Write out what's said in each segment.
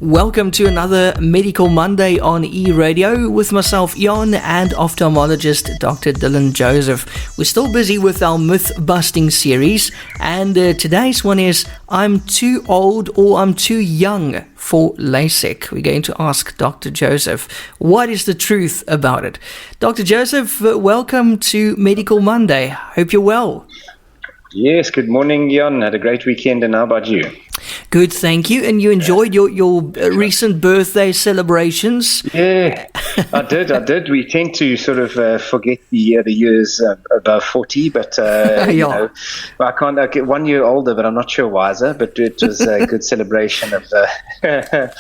Welcome to another Medical Monday on E-Radio with myself, Jan, and ophthalmologist Dr. Dylan Joseph. We're still busy with our Mythbusting series, and today's one is I'm too old or I'm too young for Lasik. We're going to ask Dr. Joseph, what is the truth about it? Dr. Joseph, welcome to Medical Monday. Hope you're well. Yes, good morning, Jan. Had a great weekend, and how about you? Good, thank you. And you enjoyed your recent birthday celebrations? Yeah, I did. We tend to sort of forget the years above 40, but I get 1 year older, but I'm not sure wiser. But it was a good celebration of a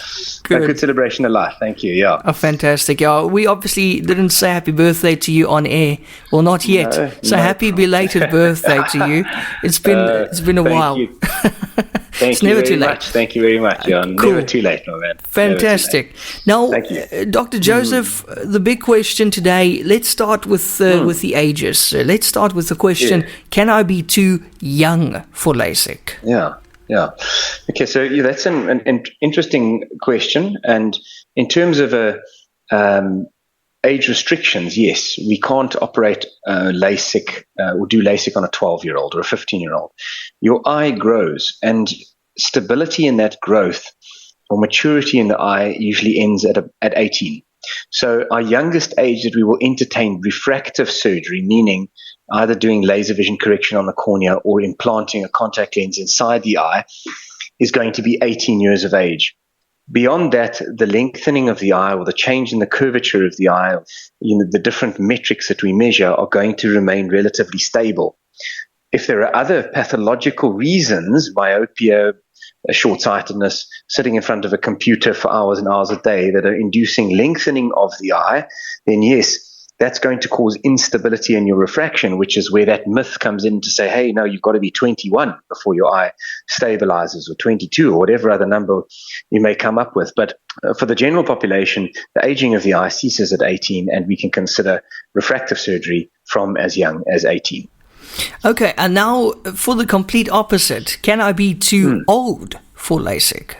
good celebration of life. Thank you. Yeah. Oh, fantastic. Yeah, we obviously didn't say happy birthday to you on air. Well, not yet. So happy belated birthday to you. It's been a while. You. Thank you very much. Thank you very much, Jan. Cool. Never too late, my man. Fantastic. Now, Dr. Joseph, the big question today, let's start with the ages. Let's start with the question, can I be too young for Lasik? Yeah. Okay, so that's an interesting question. And in terms of age restrictions, yes, we can't operate Lasik or do Lasik on a 12-year-old or a 15-year-old. Your eye grows, and stability in that growth or maturity in the eye usually ends at 18. So our youngest age that we will entertain refractive surgery, meaning either doing laser vision correction on the cornea or implanting a contact lens inside the eye, is going to be 18 years of age. Beyond that, the lengthening of the eye or the change in the curvature of the eye, the different metrics that we measure are going to remain relatively stable. If there are other pathological reasons, myopia, short-sightedness, sitting in front of a computer for hours and hours a day that are inducing lengthening of the eye, then yes, that's going to cause instability in your refraction, which is where that myth comes in to say, hey, no, you've got to be 21 before your eye stabilizes, or 22, or whatever other number you may come up with. But for the general population, the aging of the eye ceases at 18, and we can consider refractive surgery from as young as 18. Okay, and now for the complete opposite, can I be too old for Lasik?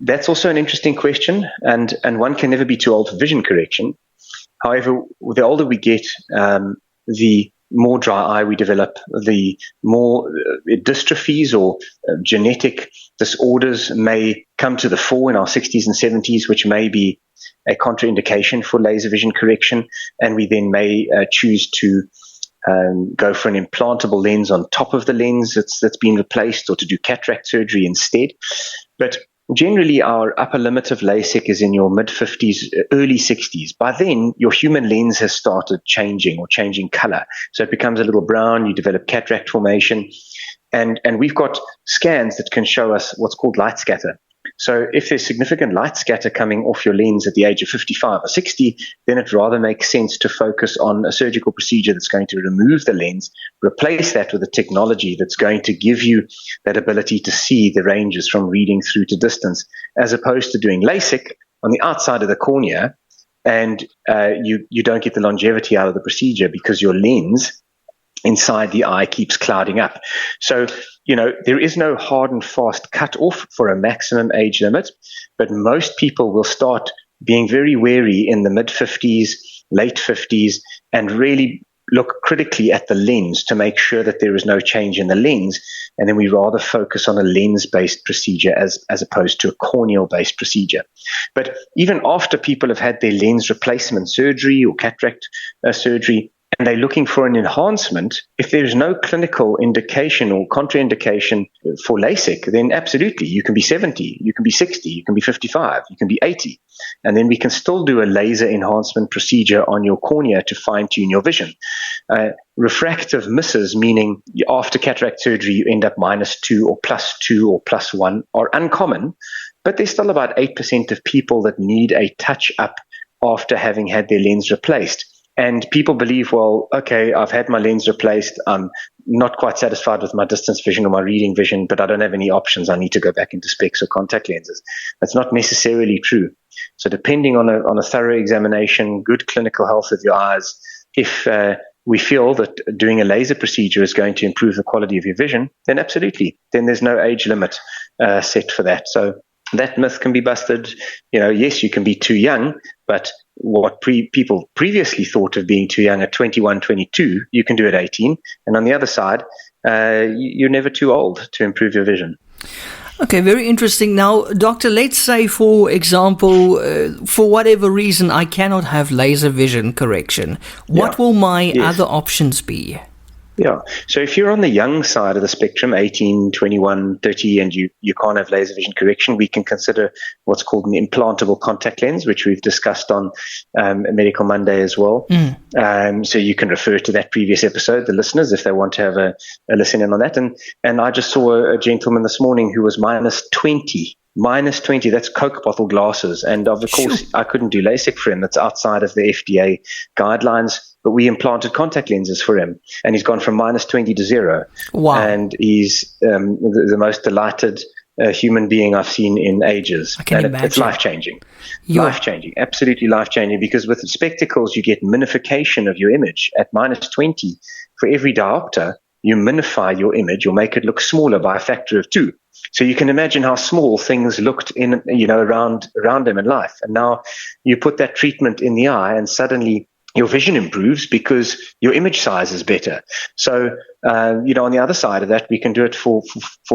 That's also an interesting question, and one can never be too old for vision correction. However, the older we get, the more dry eye we develop, the more dystrophies or genetic disorders may come to the fore in our 60s and 70s, which may be a contraindication for laser vision correction, and we then may choose to go for an implantable lens on top of the lens that's been replaced, or to do cataract surgery instead. But generally, our upper limit of Lasik is in your mid-50s, early 60s. By then, your human lens has started changing or changing color. So it becomes a little brown, you develop cataract formation. And we've got scans that can show us what's called light scatter. So if there's significant light scatter coming off your lens at the age of 55 or 60, then it rather makes sense to focus on a surgical procedure that's going to remove the lens, replace that with a technology that's going to give you that ability to see the ranges from reading through to distance, as opposed to doing LASIK on the outside of the cornea, and you don't get the longevity out of the procedure because your lens inside the eye keeps clouding up. So, there is no hard and fast cut-off for a maximum age limit, but most people will start being very wary in the mid-50s, late 50s, and really look critically at the lens to make sure that there is no change in the lens, and then we rather focus on a lens-based procedure as opposed to a corneal-based procedure. But even after people have had their lens replacement surgery or cataract surgery, and they're looking for an enhancement, if there's no clinical indication or contraindication for LASIK, then absolutely, you can be 70, you can be 60, you can be 55, you can be 80. And then we can still do a laser enhancement procedure on your cornea to fine-tune your vision. Refractive misses, meaning after cataract surgery, you end up -2 or +2 or +1, are uncommon, but there's still about 8% of people that need a touch-up after having had their lens replaced. And people believe, well, okay, I've had my lens replaced. I'm not quite satisfied with my distance vision or my reading vision, but I don't have any options. I need to go back into specs or contact lenses. That's not necessarily true. So depending on a thorough examination, good clinical health of your eyes, if we feel that doing a laser procedure is going to improve the quality of your vision, then absolutely. Then there's no age limit set for that. So that myth can be busted. Yes, you can be too young, but what people previously thought of being too young at 21, 22, you can do at 18. And on the other side, you're never too old to improve your vision. Okay, very interesting. Now, doctor, let's say, for example, for whatever reason, I cannot have laser vision correction. What will my other options be? Yeah. So if you're on the young side of the spectrum, 18, 21, 30, and you can't have laser vision correction, we can consider what's called an implantable contact lens, which we've discussed on Medical Monday as well. So you can refer to that previous episode, the listeners, if they want to have a listen in on that. And I just saw a gentleman this morning who was minus 20. Minus 20, that's Coke bottle glasses. And of course, I couldn't do LASIK for him. That's outside of the FDA guidelines. But we implanted contact lenses for him. And he's gone from minus 20 to 0. Wow. And he's the most delighted human being I've seen in ages. I can imagine. It's life-changing. Life-changing. Absolutely life-changing. Because with spectacles, you get minification of your image. At minus 20, for every diopter, you minify your image. You'll make it look smaller by a factor of 2. So you can imagine how small things looked around him in life. And now you put that treatment in the eye and suddenly your vision improves because your image size is better. So, on the other side of that, we can do it for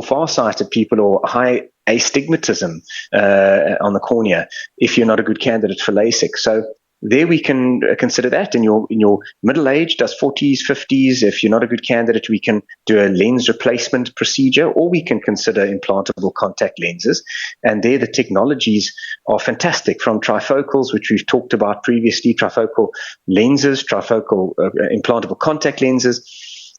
far-sighted people or high astigmatism on the cornea if you're not a good candidate for LASIK. So there we can consider that in your middle age, does 40s, 50s. If you're not a good candidate, we can do a lens replacement procedure, or we can consider implantable contact lenses. And there the technologies are fantastic, from trifocals, which we've talked about previously, trifocal lenses, trifocal implantable contact lenses.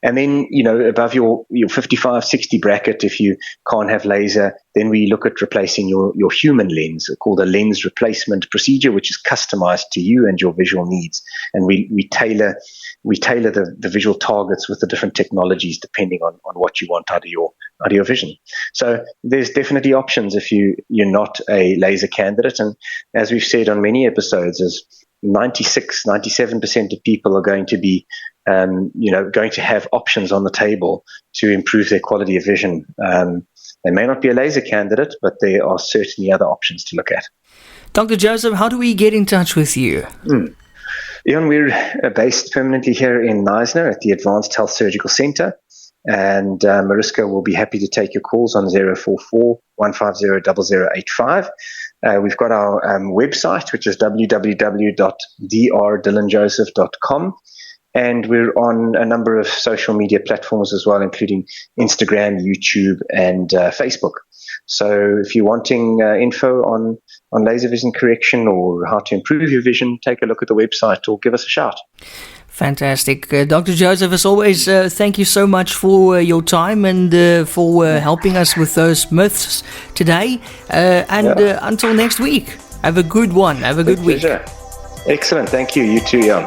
And then, above your 55, 60 bracket, if you can't have laser, then we look at replacing your human lens, called a lens replacement procedure, which is customized to you and your visual needs. And we tailor the visual targets with the different technologies depending on what you want out of your vision. So there's definitely options if you're not a laser candidate. And as we've said on many episodes, is 96, 97% of people are going to be going to have options on the table to improve their quality of vision. They may not be a laser candidate, but there are certainly other options to look at. Dr. Joseph, how do we get in touch with you? Ian, we're based permanently here in Knysna at the Advanced Health Surgical Centre. And Mariska will be happy to take your calls on 044-150-0085. We've got our website, which is www.drdillanjoseph.com. And we're on a number of social media platforms as well, including Instagram, YouTube, and Facebook. So if you're wanting info on laser vision correction or how to improve your vision, take a look at the website or give us a shout. Fantastic. Dr. Joseph, as always, thank you so much for your time and for helping us with those myths today. Until next week, have a good one. Have a good week. Excellent. Thank you. You too, Jan.